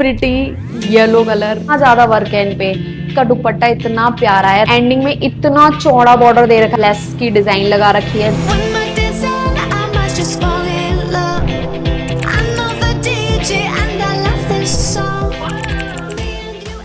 Pretty yellow colour, इतना ज्यादा work है इन पे। इसका दुपट्टा इतना प्यारा है, एंडिंग में इतना चौड़ा बॉर्डर दे रखा है, लेस की डिजाइन लगा रखी है। When my days end, I might just fall in love. I know the DJ and I love this song. Me and you.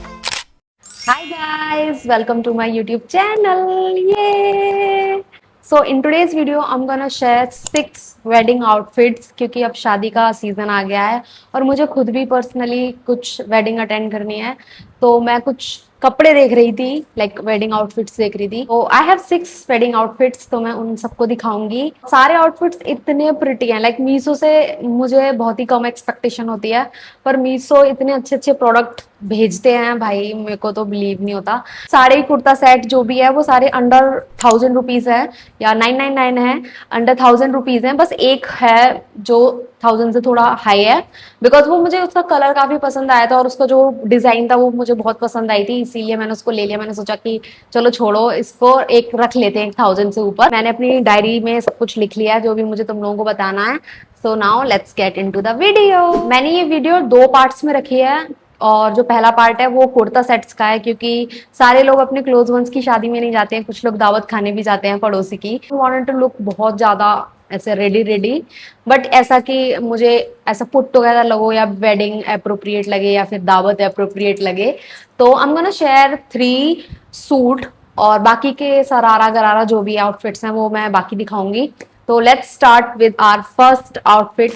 Hi guys, welcome to my YouTube channel. Yay! So in today's video, I'm gonna share 6 wedding outfits क्योंकि अब शादी का season आ गया है और मुझे खुद भी पर्सनली कुछ वेडिंग अटेंड करनी है, तो मैं कुछ कपड़े देख रही थी, लाइक वेडिंग आउटफिट्स देख रही थी। तो आई हैव 6 वेडिंग आउटफिट्स, तो मैं उन सबको दिखाऊंगी। सारे आउटफिट्स इतने प्रिटी हैं, लाइक मीशो से मुझे बहुत ही कम एक्सपेक्टेशन होती है, पर मीशो इतने अच्छे अच्छे प्रोडक्ट भेजते हैं भाई, मेरे को तो बिलीव नहीं होता। सारे कुर्ता सेट जो भी है वो सारे अंडर 1000 रुपीज है या 999 है, अंडर 1000 रुपीज है। बस एक है जो 1000 से थोड़ा हाई है, बिकॉज वो मुझे उसका कलर काफी पसंद आया था और उसका जो डिजाइन था वो मुझे बहुत पसंद आई थी, इसीलिए मैंने उसको ले लिया। मैंने सोचा कि चलो छोड़ो इसको, एक रख लेते हैं 1000 से ऊपर। मैंने अपनी डायरी में सब कुछ लिख लिया जो भी मुझे तुम लोगों को बताना है। So now let's get into the video. मैंने ये वीडियो 2 पार्ट्स में रखी है और जो पहला पार्ट है वो कुर्ता सेट्स का है, क्योंकि सारे लोग अपने क्लोज वंस की शादी में नहीं जाते हैं, कुछ लोग दावत खाने भी जाते हैं पड़ोसी की। वांटेड टू लुक बहुत ज्यादा ऐसे रेडी रेडी, बट ऐसा कि मुझे ऐसा पुट टुगेदर लगो या वेडिंग अप्रोप्रिएट लगे या फिर दावत अप्रोप्रिएट लगे। तो आई एम गोना शेयर 3 सूट और बाकी के सरारा गरारा जो भी आउटफिट्स हैं वो मैं बाकी दिखाऊंगी। तो let's start with our first outfit.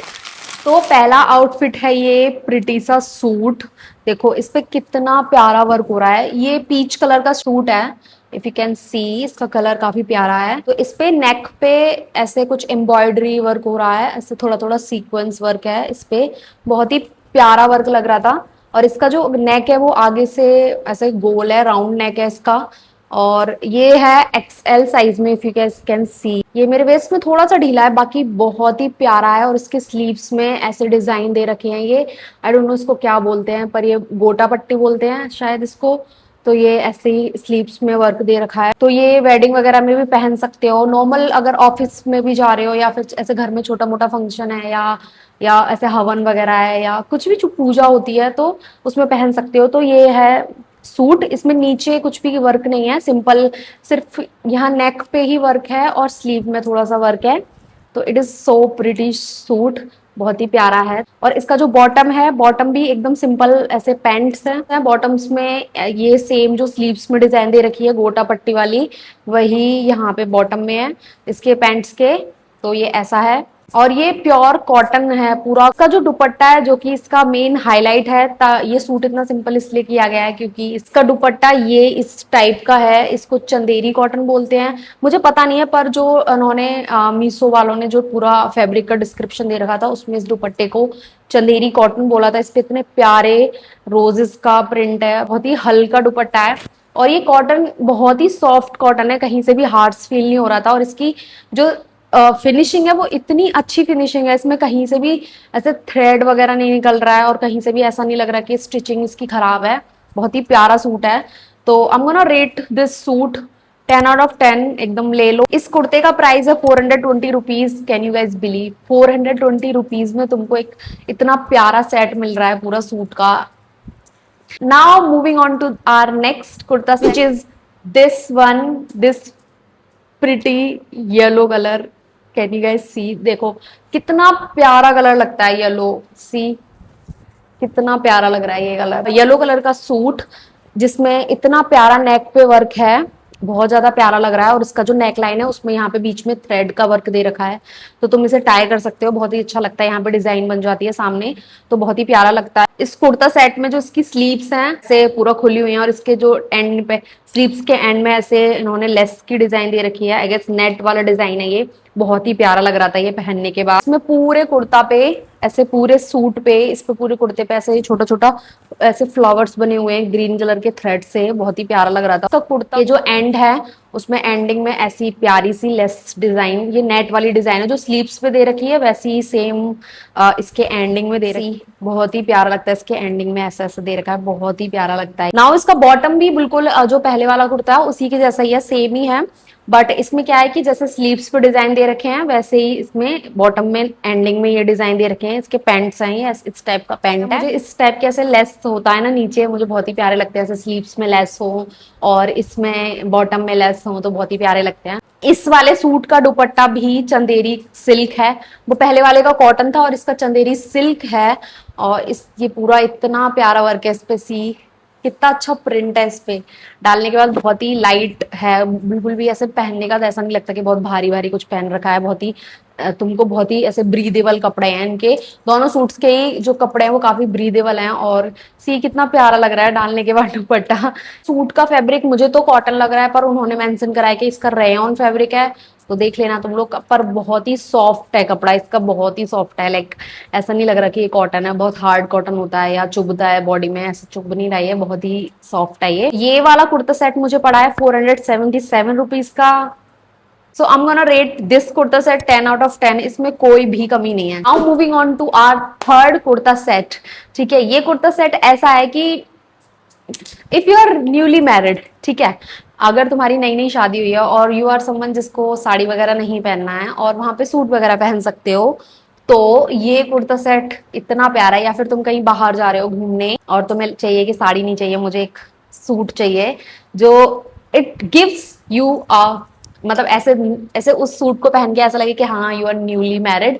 तो पहला आउटफिट है ये प्रिटी सा सूट। देखो इस पे कितना प्यारा वर्क हो रहा है। ये पीच कलर का सूट है, इफ यू कैन सी इसका कलर काफी प्यारा है। तो इस पे नेक पे ऐसे कुछ एम्ब्रॉयडरी वर्क हो रहा है, ऐसे थोड़ा थोड़ा सीक्वेंस वर्क है इस पे, बहुत ही प्यारा वर्क लग रहा था। और इसका जो नेक है वो आगे से ऐसे गोल है, राउंड नेक है इसका। और ये है एक्सएल साइज में, इफ यू कैन सी। ये मेरे वेस्ट में थोड़ा सा ढीला है, बाकी बहुत ही प्यारा है। और इसके स्लीव्स में ऐसे डिजाइन दे रखे हैं, ये आई डोंट नो इसको क्या बोलते हैं, पर ये गोटा पट्टी बोलते हैं शायद इसको। तो ये ऐसे ही स्लीव्स में वर्क दे रखा है। तो ये वेडिंग वगैरह में भी पहन सकते हो, नॉर्मल अगर ऑफिस में भी जा रहे हो या फिर ऐसे घर में छोटा मोटा फंक्शन है या ऐसे हवन वगैरह है या कुछ भी जो पूजा होती है तो उसमें पहन सकते हो। तो ये है सूट, इसमें नीचे कुछ भी वर्क नहीं है, सिंपल सिर्फ यहाँ नेक पे ही वर्क है और स्लीव में थोड़ा सा वर्क है। तो it is so pretty suit, बहुत ही प्यारा है। और इसका जो बॉटम है, बॉटम भी एकदम सिंपल ऐसे पैंट्स है, बॉटम्स में ये सेम जो स्लीव्स में डिजाइन दे रखी है गोटा पट्टी वाली, वही यहाँ पे बॉटम में है इसके पैंट्स के। तो ये ऐसा है और ये प्योर कॉटन है पूरा। का जो दुपट्टा है जो कि इसका मेन हाईलाइट है, ये सूट इतना सिंपल इसलिए किया गया है क्योंकि इसका दुपट्टा ये इस टाइप का है। इसको चंदेरी कॉटन बोलते हैं, मुझे पता नहीं है, पर जो उन्होंने मीशो वालों ने जो पूरा फैब्रिक का डिस्क्रिप्शन दे रखा था उसमें इस दुपट्टे को चंदेरी कॉटन बोला था। इस पे इतने प्यारे रोजेस का प्रिंट है, बहुत ही हल्का दुपट्टा है और ये कॉटन बहुत ही सॉफ्ट कॉटन है, कहीं से भी हार्श फील नहीं हो रहा था। और इसकी जो फिनिशिंग है वो इतनी अच्छी फिनिशिंग है, इसमें कहीं से भी ऐसे थ्रेड वगैरह नहीं निकल रहा है और कहीं से भी ऐसा नहीं लग रहा कि स्टिचिंग इसकी खराब है। बहुत ही प्यारा सूट है। तो आई am gonna rate this suit 10 out of 10, एकदम ले लो। इस कुर्ते का प्राइस है 420 rupees. Can you guys believe 420 rupees में तुमको एक इतना प्यारा सेट मिल रहा है पूरा सूट का। Now moving on to our next kurta which is this one, this pretty yellow colour. Can you guys see, देखो कितना प्यारा कलर लगता है येलो, सी कितना प्यारा लग रहा है ये कलर। येलो कलर का सूट जिसमें इतना प्यारा नेक पे वर्क है, बहुत ज्यादा प्यारा लग रहा है। और इसका जो नेक लाइन है उसमें यहाँ पे बीच में थ्रेड का वर्क दे रखा है, तो तुम इसे टाई कर सकते हो, बहुत ही अच्छा लगता है। यहाँ पे डिजाइन बन जाती है सामने, तो बहुत ही प्यारा लगता है। इस कुर्ता सेट में जो इसकी स्लीव्स हैं से पूरा खुली हुई हैं और इसके जो एंड पे स्लीव्स के एंड में ऐसे इन्होंने लेस की डिजाइन दे रखी है, आई गेस नेट वाला डिजाइन है ये। बहुत ही प्यारा लग रहा था ये पहनने के बाद। इसमें पूरे कुर्ता पे ऐसे, पूरे सूट पे, इस पे पूरे कुर्ते पे ऐसे छोटा छोटा ऐसे फ्लावर्स बने हुए हैं ग्रीन कलर के थ्रेड से, बहुत ही प्यारा लग रहा था। तो कुर्ता के जो एंड है उसमें एंडिंग में ऐसी प्यारी सी लेस डिजाइन, ये नेट वाली डिजाइन है जो स्लीव्स पे दे रखी है, वैसी ही सेम इसके एंडिंग में दे रखी। बहुत ही प्यारा लगता है, इसके एंडिंग में ऐसा ऐसा दे रखा है, बहुत ही प्यारा लगता है। नाउ इसका बॉटम भी बिल्कुल जो पहले वाला कुर्ता है उसी के जैसा ही है, सेम ही है, बट इसमें क्या है कि जैसे स्लीव्स पे डिजाइन दे रखे हैं वैसे ही इसमें बॉटम में एंडिंग में ये डिजाइन दे रखे हैं। इसके पैंट्स हैं, ये इस टाइप का पैंट है। मुझे इस टाइप के ऐसे लेस होता है ना नीचे, मुझे बहुत ही प्यारे लगते हैं, ऐसे स्लीव्स में लेस हो और इसमें बॉटम में लेस हो तो बहुत ही प्यारे लगते हैं। इस वाले सूट का दुपट्टा भी चंदेरी सिल्क है, वो पहले वाले का कॉटन था और इसका चंदेरी सिल्क है। और इस ये पूरा इतना प्यारा वर्क है इस पे, सी कितना अच्छा प्रिंट है इस पे, डालने के बाद बहुत ही लाइट है, बिल्कुल भी ऐसे पहनने का तो ऐसा नहीं लगता कि बहुत भारी भारी कुछ पहन रखा है। बहुत ही तुमको बहुत ही ऐसे ब्रीदेबल कपड़े हैं इनके, दोनों सूट्स के ही जो कपड़े हैं वो काफी ब्रीदेबल हैं। और सी कितना प्यारा लग रहा है डालने के बाद दुपट्टा। सूट का फैब्रिक मुझे तो कॉटन लग रहा है, पर उन्होंने मेंशन करा है कि इसका रेयॉन फैब्रिक है, तो देख लेना तुम लोग। पर बहुत ही सॉफ्ट है कपड़ा इसका, बहुत ही सॉफ्ट है, लाइक ऐसा नहीं लग रहा कि ये कॉटन है, बहुत हार्ड कॉटन होता है या चुभता है बॉडी में, ऐसा चुभ नहीं रहा है, बहुत ही सॉफ्ट है ये वाला कुर्ता सेट मुझे पड़ा है 477 रुपीज का। So I am gonna rate this kurta set 10 out of 10, इसमें कोई भी कमी नहीं है। Now moving on to our third kurta set. ठीक है, ये कुर्ता सेट ऐसा है कि if you are newly married, ठीक है, अगर तुम्हारी नई नई शादी हुई है और यू आर समवन जिसको साड़ी वगैरह नहीं पहनना है और वहां पे सूट वगैरह पहन सकते हो, तो ये कुर्ता सेट इतना प्यारा है। या फिर तुम कहीं बाहर जा रहे हो घूमने और तुम्हें चाहिए कि साड़ी नहीं चाहिए, मुझे एक सूट चाहिए जो इट गिव्स यू अ, मतलब ऐसे ऐसे उस सूट को पहन के ऐसा लगे कि हाँ यू आर न्यूली मैरिड,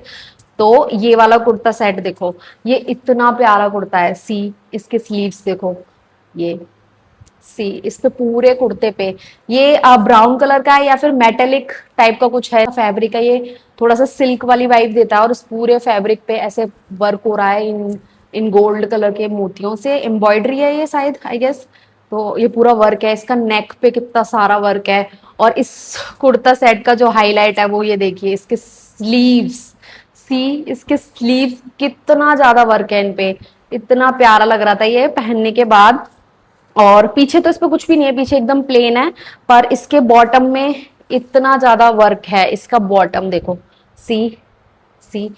तो ये वाला कुर्ता सेट देखो, ये इतना प्यारा कुर्ता है। सी इसके स्लीव्स देखो, ये सी इस पे पूरे कुर्ते पे ये ब्राउन कलर का है या फिर मेटेलिक टाइप का कुछ है फैब्रिक है, ये थोड़ा सा सिल्क वाली वाइब देता है। और इस पूरे फैब्रिक पे ऐसे वर्क हो रहा है इन गोल्ड कलर के मोतियों से, एम्ब्रॉयडरी है ये शायद, आई गेस। तो ये पूरा वर्क है, इसका नेक पे कितना सारा वर्क है। और इस कुर्ता सेट का जो हाईलाइट है वो ये देखिए, इसके स्लीव्स, सी इसके स्लीव्स कितना ज्यादा वर्क है इन पे, इतना प्यारा लग रहा था ये पहनने के बाद। और पीछे तो इस पे कुछ भी नहीं है, पीछे एकदम प्लेन है, पर इसके बॉटम में इतना ज्यादा वर्क है। इसका बॉटम देखो, सी सी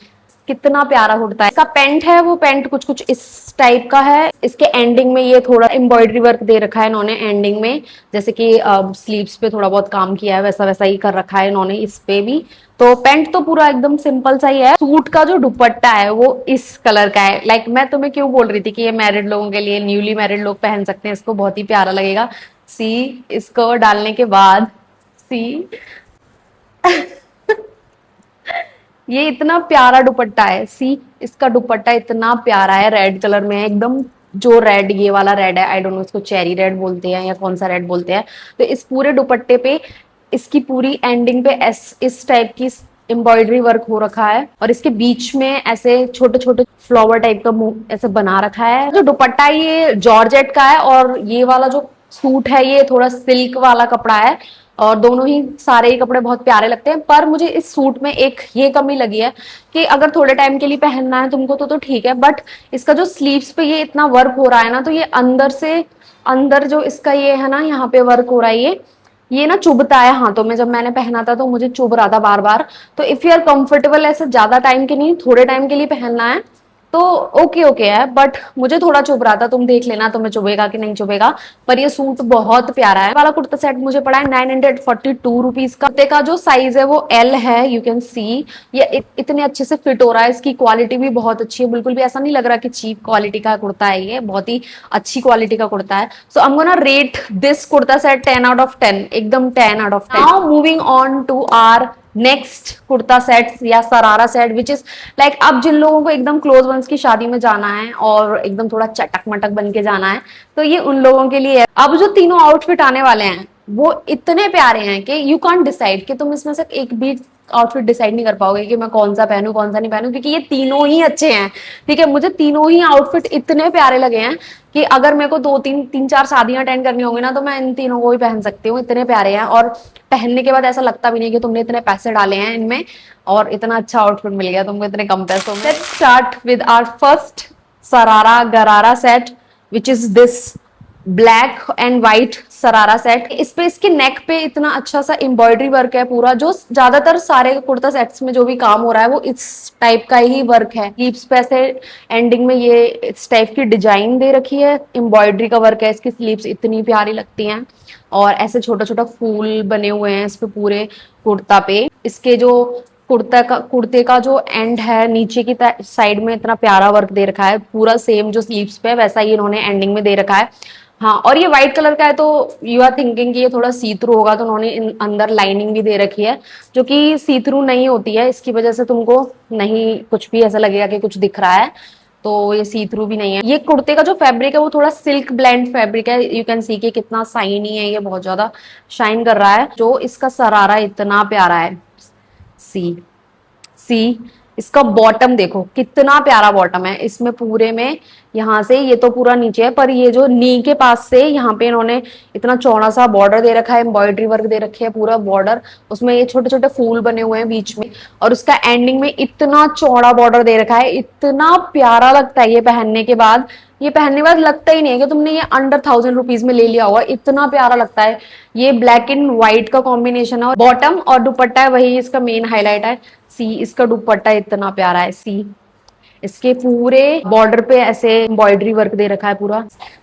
कितना प्यारा कुर्ता है। इसका पेंट है, वो पेंट कुछ कुछ इस टाइप का है। इसके एंडिंग में ये थोड़ा एम्ब्रॉयडरी वर्क दे रखा है इन्होंने एंडिंग में, जैसे कि स्लीव्स पे थोड़ा बहुत काम किया है, वैसा वैसा ही कर रखा है इन्होंने इस पे भी। तो पेंट तो पूरा एकदम सिंपल सा ही है। सूट का जो दुपट्टा है वो इस कलर का है, लाइक मैं तुम्हें क्यों बोल रही थी कि ये मैरिड लोगों के लिए, न्यूली मैरिड लोग पहन सकते हैं इसको, बहुत ही प्यारा लगेगा। सी इसको डालने के बाद, सी ये इतना प्यारा दुपट्टा है। सी इसका दुपट्टा इतना प्यारा है, रेड कलर में है एकदम, जो रेड ये वाला रेड है, आई डोंट नो इसको चेरी रेड बोलते हैं या कौन सा रेड बोलते हैं। तो इस पूरे दुपट्टे पे इसकी पूरी एंडिंग पे इस टाइप की एम्ब्रॉयडरी वर्क हो रखा है और इसके बीच में ऐसे छोटे छोटे फ्लावर टाइप का मुंह ऐसे बना रखा है। जो दुपट्टा है ये जॉर्जेट का है और ये वाला जो सूट है ये थोड़ा सिल्क वाला कपड़ा है। और दोनों ही सारे ही कपड़े बहुत प्यारे लगते हैं, पर मुझे इस सूट में एक ये कमी लगी है कि अगर थोड़े टाइम के लिए पहनना है तुमको तो ठीक है, बट इसका जो स्लीव्स पे ये इतना वर्क हो रहा है ना, तो ये अंदर से अंदर जो इसका ये है ना, यहाँ पे वर्क हो रहा है, ये ना चुभता है हाथों में। जब मैंने पहना था तो मुझे चुभ रहा था बार बार। तो इफ यू आर कंफर्टेबल ऐसे ज्यादा टाइम के नहीं, थोड़े टाइम के लिए पहनना है तो ओके ओके है, बट मुझे थोड़ा चुभ रहा था, तुम देख लेना तुम्हें चुभेगा कि नहीं चुभेगा। पर ये सूट बहुत प्यारा है। वाला कुर्ता सेट मुझे पड़ा है 942 रुपीज का। कुर्ते का जो साइज है वो एल है, यू कैन सी ये इतने अच्छे से फिट हो रहा है। इसकी क्वालिटी भी बहुत अच्छी है, बिल्कुल भी ऐसा नहीं लग रहा कि चीप क्वालिटी का कुर्ता है, ये बहुत ही अच्छी क्वालिटी का कुर्ता है। So I am gonna rate this kurta set 10 out of 10, एकदम 10 out of 10। Now moving on to our next kurta set या sharara set, which is like अब जिन लोगों को एकदम क्लोज वंस की शादी में जाना है और एकदम थोड़ा चटक मटक बन के जाना है, तो ये उन लोगों के लिए है। अब जो तीनों आउटफिट आने वाले हैं वो इतने प्यारे हैं कि यू कांट डिसाइड, कि तुम इसमें से एक भी आउटफिट डिसाइड नहीं कर पाओगे कि मैं कौन सा पहनूं कौन सा नहीं पहनूं, क्योंकि ये तीनों ही अच्छे हैं। ठीक है, मुझे तीनों ही आउटफिट इतने प्यारे लगे हैं कि अगर मेरे को तीन चार शादियां अटेंड करनी होंगी ना, तो मैं इन तीनों को ही पहन सकती हूँ, इतने प्यारे हैं। और पहनने के बाद ऐसा लगता भी नहीं कि तुमने इतने पैसे डाले हैं इनमें और इतना अच्छा आउटफिट मिल गया तुमको इतने कम पैसों में। Let's start with our first sharara gharara set, which is this black and white sharara set. इस पे इसके नेक पे इतना अच्छा सा एम्ब्रॉयडरी वर्क है पूरा, जो ज्यादातर सारे कुर्ता सेट्स में जो भी काम हो रहा है वो इस टाइप का ही वर्क है। स्लीव्स पे ऐसे एंडिंग में ये इस टाइप की डिजाइन दे रखी है, एम्ब्रॉयडरी का वर्क है। इसकी स्लीव्स इतनी प्यारी लगती हैं और ऐसे छोटा छोटा फूल बने हुए हैं इस पे पूरे कुर्ता पे। इसके जो कुर्ते का जो एंड है नीचे की साइड में इतना प्यारा वर्क दे रखा है, पूरा सेम जो स्लीव्स पे वैसा ही इन्होंने एंडिंग में दे रखा है। हाँ, और ये व्हाइट कलर का है तो यू आर थिंकिंग कि ये थोड़ा सी थ्रू होगा, तो उन्होंने अंदर लाइनिंग भी दे रखी है जो कि सी थ्रू नहीं होती है। इसकी वजह से तुमको नहीं कुछ भी ऐसा लगेगा कि कुछ दिख रहा है, तो ये सी थ्रू भी नहीं है। ये कुर्ते का जो फैब्रिक है वो थोड़ा सिल्क ब्लेंड फैब्रिक है। यू कैन सी कि कितना शाइनी है, ये बहुत ज्यादा शाइन कर रहा है। जो इसका सरारा इतना प्यारा है, सी सी इसका बॉटम देखो कितना प्यारा बॉटम है। इसमें पूरे में यहाँ से ये तो पूरा नीचे है, पर ये जो नी के पास से यहाँ पे इन्होंने इतना चौड़ा सा बॉर्डर दे रखा है, एम्ब्रॉयडरी वर्क दे रखी है पूरा बॉर्डर। उसमें ये छोटे छोटे फूल बने हुए हैं बीच में, और उसका एंडिंग में इतना चौड़ा बॉर्डर दे रखा है। इतना प्यारा लगता है ये पहनने के बाद। ये पहनने के बाद लगता ही नहीं है कि तुमने ये अंडर 1000 रुपीज में ले लिया हुआ, इतना प्यारा लगता है। ये ब्लैक एंड व्हाइट का कॉम्बिनेशन है, बॉटम और दुपट्टा है वही इसका मेन हाईलाइट है। सी इसका दुपट्टा इतना प्यारा है। सी इसके पूरे बॉर्डर पे ऐसे एम्ब्रॉयडरी वर्क दे रखा है पूरा।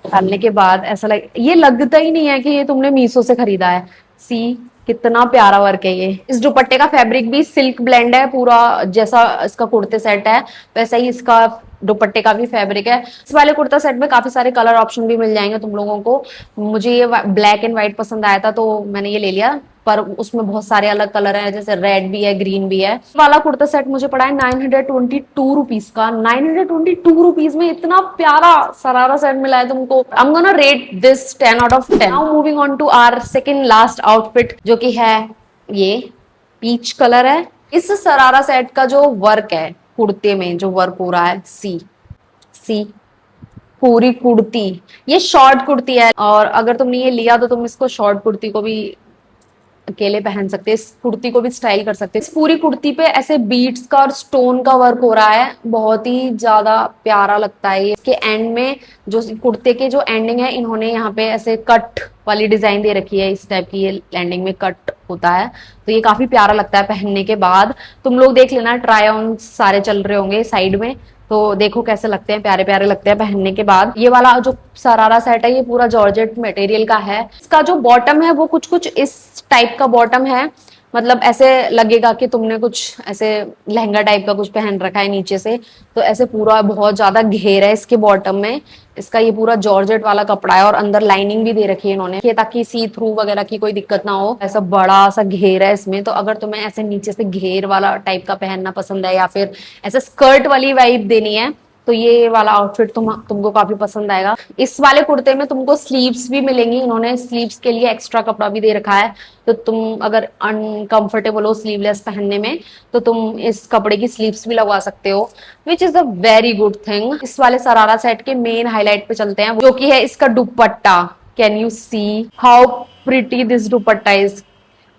डालने के बाद ऐसा ये लगता ही नहीं है कि ये तुमने मीशो से खरीदा है। सी कितना प्यारा वर्क है ये। इस दुपट्टे का फैब्रिक भी सिल्क ब्लेंड है पूरा, जैसा इसका कुर्ते सेट है वैसा ही इसका दुपट्टे का भी फैब्रिक है। इस वाले कुर्ता सेट में काफी सारे कलर ऑप्शन भी मिल जाएंगे तुम लोगों को। मुझे ये ब्लैक एंड व्हाइट पसंद आया था तो मैंने ये ले लिया, पर उसमें बहुत सारे अलग कलर हैं, जैसे रेड भी है, ग्रीन भी है। वाला कुर्ता सेट मुझे पड़ा है 922 रुपीज का। 922 रुपीज में इतना प्यारा सरारा सेट मिला है तुमको। I am gonna rate this 10 out of 10। Now moving on to our second last outfit, जो कि है ये पीच कलर है। इस सरारा सेट का जो वर्क है कुर्ते में, जो वर्क हो रहा है, सी सी पूरी कुर्ती, ये शॉर्ट कुर्ती है, और अगर तुमने ये लिया तो तुम इसको शॉर्ट कुर्ती को भी अकेले पहन सकते हैं, इस कुर्ती को भी स्टाइल कर सकते हैं। इस पूरी कुर्ती पे ऐसे बीट्स का और स्टोन का वर्क हो रहा है, बहुत ही ज्यादा प्यारा लगता है। इसके एंड में जो कुर्ते के जो एंडिंग है, इन्होंने यहाँ पे ऐसे कट वाली डिजाइन दे रखी है, इस टाइप की ये एंडिंग में कट होता है, तो ये काफी प्यारा लगता है पहनने के बाद। तुम लोग देख लेना, ट्राई ऑन सारे चल रहे होंगे साइड में, तो देखो कैसे लगते हैं, प्यारे प्यारे लगते हैं पहनने के बाद। ये वाला जो सरारा सेट है ये पूरा जॉर्जेट मटेरियल का है। इसका जो बॉटम है वो कुछ कुछ इस टाइप का बॉटम है, मतलब ऐसे लगेगा कि तुमने कुछ ऐसे लहंगा टाइप का कुछ पहन रखा है नीचे से, तो ऐसे पूरा बहुत ज्यादा घेर है इसके बॉटम में। इसका ये पूरा जॉर्जेट वाला कपड़ा है और अंदर लाइनिंग भी दे रखी है इन्होंने, ताकि सी थ्रू वगैरह की कोई दिक्कत ना हो। ऐसा बड़ा सा घेर है इसमें, तो अगर तुम्हें ऐसे नीचे से घेर वाला टाइप का पहनना पसंद है या फिर ऐसे स्कर्ट वाली वाइब देनी है, तो ये वाला आउटफिट तुमको काफी पसंद आएगा। इस वाले कुर्ते में तुमको स्लीव्स भी मिलेंगी, इन्होंने स्लीव्स के लिए एक्स्ट्रा कपड़ा भी दे रखा है, तो तुम अगर अनकंफर्टेबल हो स्लीवलेस पहनने में तो तुम इस कपड़े की स्लीव्स भी लगवा सकते हो, which is a very good thing. इस वाले सरारा सेट के मेन हाईलाइट पे चलते हैं, जो कि है इसका dupatta. Can you see how pretty this dupatta is.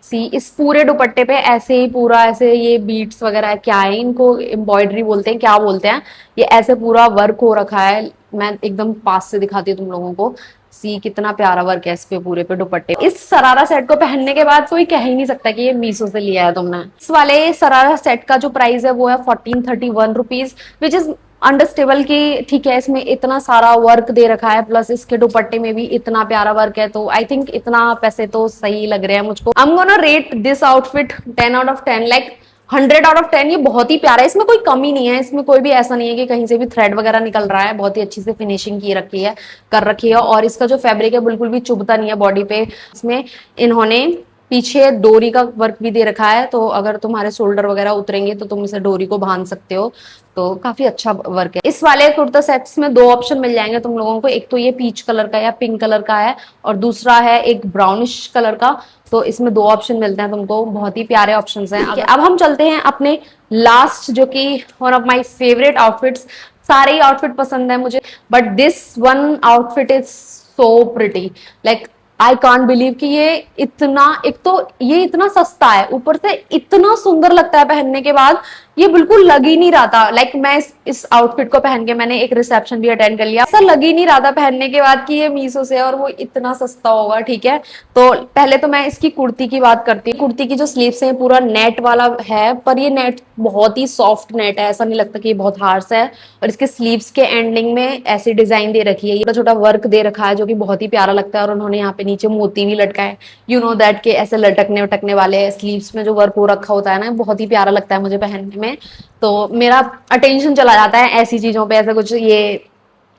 See इस पूरे दुपट्टे पे ऐसे ही पूरा ऐसे ये बीट्स वगैरह क्या है, इनको एम्ब्रॉयडरी बोलते हैं, क्या बोलते हैं, ये ऐसे पूरा वर्क हो रखा है। मैं एकदम पास से दिखाती हूँ तुम लोगों को। सी कितना प्यारा वर्क है इस पे पूरे पे दुपट्टे। इस सरारा सेट को पहनने के बाद कोई कह ही नहीं सकता कि ये मीशो से लिया है तुमने। इस वाले सरारा सेट का जो प्राइस है वो है 1431 रुपीज, विच इज अंडरस्टेबल कि ठीक है, इसमें इतना सारा वर्क दे रखा है, प्लस इसके दुपट्टे में भी इतना प्यारा वर्क है, तो आई थिंक इतना पैसे तो सही लग रहे हैं मुझको। आई am gonna rate this outfit 10 out of 10, like 100 out of 10। ये बहुत ही प्यारा है, इसमें कोई कमी नहीं है, इसमें कोई भी ऐसा नहीं है कि कहीं से भी थ्रेड वगैरह निकल रहा है। बहुत ही अच्छी से फिनिशिंग की रखी है, कर रखी है, और इसका जो फैब्रिक है बिल्कुल भी चुभता नहीं है बॉडी पे। इसमें इन्होंने पीछे डोरी का वर्क भी दे रखा है, तो अगर तुम्हारे शोल्डर वगैरह उतरेंगे तो तुम इसे डोरी को बांध सकते हो, तो काफी अच्छा वर्क है। इस वाले कुर्ता सेट्स में दो ऑप्शन मिल जाएंगे तुम लोगों को, एक तो ये पीच कलर का या पिंक कलर का है, और दूसरा है एक ब्राउनिश कलर का। तो इसमें दो ऑप्शन मिलते हैं तुमको, बहुत ही प्यारे ऑप्शन हैं। अब हम चलते हैं अपने लास्ट, जो कि one of my favourite outfits. सारे ही आउटफिट पसंद है मुझे, but this one outfit is so pretty, like I can't believe कि ये इतना, एक तो ये इतना सस्ता है, ऊपर से इतना सुंदर लगता है पहनने के बाद। ये बिल्कुल लग ही नहीं रहा था। लाइक मैं इस आउटफिट को पहन के मैंने एक रिसेप्शन भी अटेंड कर लिया, ऐसा लग ही नहीं रहा था पहनने के बाद कि ये मीशो से है और वो इतना सस्ता होगा। ठीक है, तो पहले तो मैं इसकी कुर्ती की बात करती हूँ। कुर्ती की जो स्लीव्स है पूरा नेट वाला है, पर ये नेट बहुत ही सॉफ्ट नेट है, ऐसा नहीं लगता कि ये बहुत हार्श है। और इसके स्लीव्स के एंडिंग में ऐसी डिजाइन दे रखी है, ये छोटा वर्क दे रखा है जो कि बहुत ही प्यारा लगता है। और उन्होंने यहाँ पे नीचे मोती भी लटका है, यू नो दैट के ऐसे लटकने वटकने वाले स्लीव्स में जो वर्क हो रखा होता है ना, बहुत ही प्यारा लगता है मुझे पहनने में। तो मेरा अटेंशन चला जाता है ऐसी चीजों पे, ऐसा कुछ ये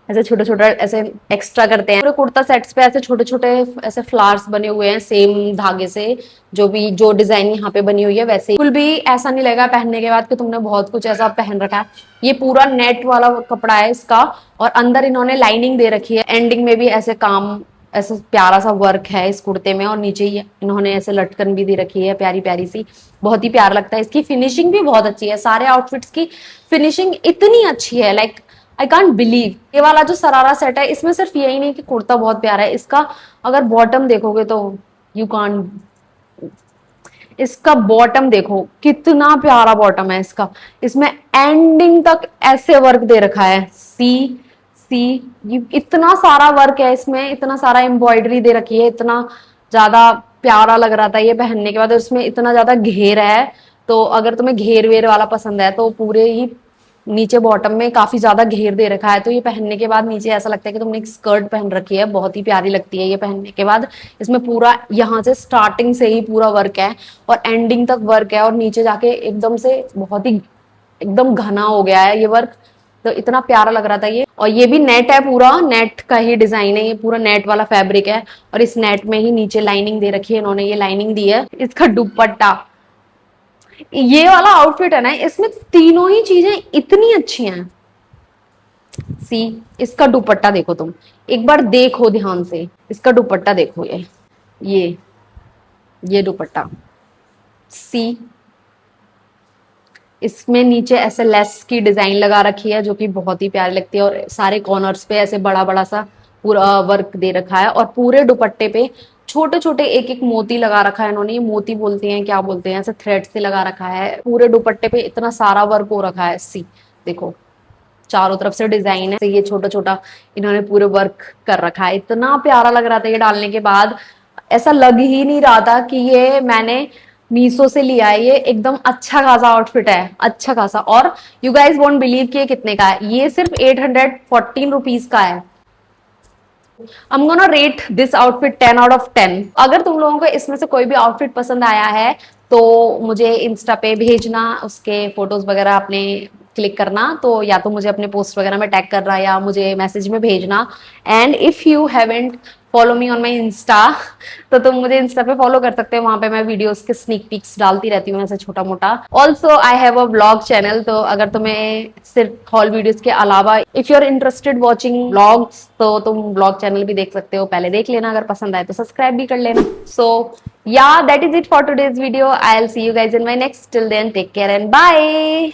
ऐसे छोटे छोटे ऐसे एक्स्ट्रा करते हैं। पूरे कुर्ता सेट्स पे ऐसे छोटे छोटे ऐसे फ्लावर्स बने हुए हैं सेम धागे से, जो डिजाइन यहाँ पे बनी हुई है वैसे बिल्कुल भी ऐसा नहीं लगेगा पहनने के बाद कि तुमने बहुत कुछ ऐसा पहन रखा है। ये पूरा नेट वाला कपड़ा है इसका, और अंदर इन्होंने लाइनिंग दे रखी है। एंडिंग में भी ऐसे काम, ऐसा प्यारा सा वर्क है इस कुर्ते में, और नीचे ही इन्होंने ऐसे लटकन भी दे रखी है प्यारी प्यारी सी, बहुत ही प्यारा लगता है। इसकी फिनिशिंग भी बहुत अच्छी है, सारे आउटफिट्स की फिनिशिंग इतनी अच्छी है, लाइक आई कांट बिलीव। ये वाला जो सरारा सेट है इसमें सिर्फ यही नहीं कि कुर्ता बहुत प्यारा है, इसका अगर बॉटम देखोगे तो यू कांट, इसका बॉटम देखो कितना प्यारा बॉटम है इसका। इसमें एंडिंग तक ऐसे वर्क दे रखा है, सी सी, ये इतना सारा वर्क है इसमें, इतना सारा एम्ब्रॉयडरी दे रखी है, इतना ज्यादा प्यारा लग रहा था ये पहनने के बाद। और इसमें इतना ज्यादा घेर है, तो अगर तुम्हें घेर वेर वाला पसंद है तो पूरे ही नीचे बॉटम में काफी ज्यादा घेर दे रखा है, तो ये पहनने के बाद नीचे ऐसा लगता है कि तुमने एक स्कर्ट पहन रखी है, बहुत ही प्यारी लगती है ये पहनने के बाद। इसमें पूरा यहाँ से स्टार्टिंग से ही पूरा वर्क है और एंडिंग तक वर्क है, और नीचे जाके एकदम से बहुत ही एकदम घना हो गया है ये वर्क, तो इतना प्यारा लग रहा था ये। और ये भी नेट है, पूरा नेट का ही डिजाइन है, ये पूरा नेट वाला फैब्रिक है, और इस नेट में ही नीचे लाइनिंग दे रखी है इन्होंने, ये लाइनिंग दी है। इसका दुपट्टा, ये वाला आउटफिट है ना, इसमें तीनों ही चीजें इतनी अच्छी हैं। सी, इसका दुपट्टा देखो तुम, एक बार देखो ध्यान से, इसका दुपट्टा देखो, ये दुपट्टा, सी, इसमें नीचे ऐसे लेस की डिजाइन लगा रखी है जो कि बहुत ही प्यारी लगती है, और सारे कॉर्नर्स पे ऐसे बड़ा बड़ा सा पूरा वर्क दे रखा है, और पूरे दुपट्टे पे छोटे छोटे एक एक मोती लगा रखा है इन्होंने। ये मोती बोलते हैं, क्या बोलते हैं, ऐसे थ्रेड से लगा रखा है पूरे दुपट्टे पे, इतना सारा वर्क हो रखा है। सी देखो, चारों तरफ से डिजाइन है, तो ये छोटा छोटा इन्होंने पूरे वर्क कर रखा है, इतना प्यारा लग रहा था ये डालने के बाद। ऐसा लग ही नहीं रहा था कि ये मैंने मीशो से लिया है, ये एकदम अच्छा खासा आउटफिट है, अच्छा खासा। और यू गाइज वोंट बिलीव कि ये कितने का है, ये सिर्फ 814 रुपीज का है। I'm gonna rate this outfit 10 out of 10। अगर तुम लोगों को इसमें से कोई भी आउटफिट पसंद आया है तो मुझे इंस्टा पे भेजना, उसके फोटोज वगैरह आपने क्लिक करना, तो या तो मुझे अपने पोस्ट वगैरह में टैग करना या मुझे मैसेज में भेजना। And if you haven't follow me on my Insta, तो तुम मुझे इंस्टा पे फॉलो कर सकते हो, वहां पे मैं वीडियोस के स्नीक पिक्स डालती रहती हूँ ऐसे छोटा मोटा। Also I have a blog channel, तो अगर तुम्हें सिर्फ हॉल वीडियोस के अलावा if you are interested watching blogs, तो तुम ब्लॉग चैनल भी देख सकते हो, पहले देख लेना, अगर पसंद आए तो सब्सक्राइब भी कर लेना। सो yeah, that is it for today's video. I'll see you guys in my next. Till then, take care and bye.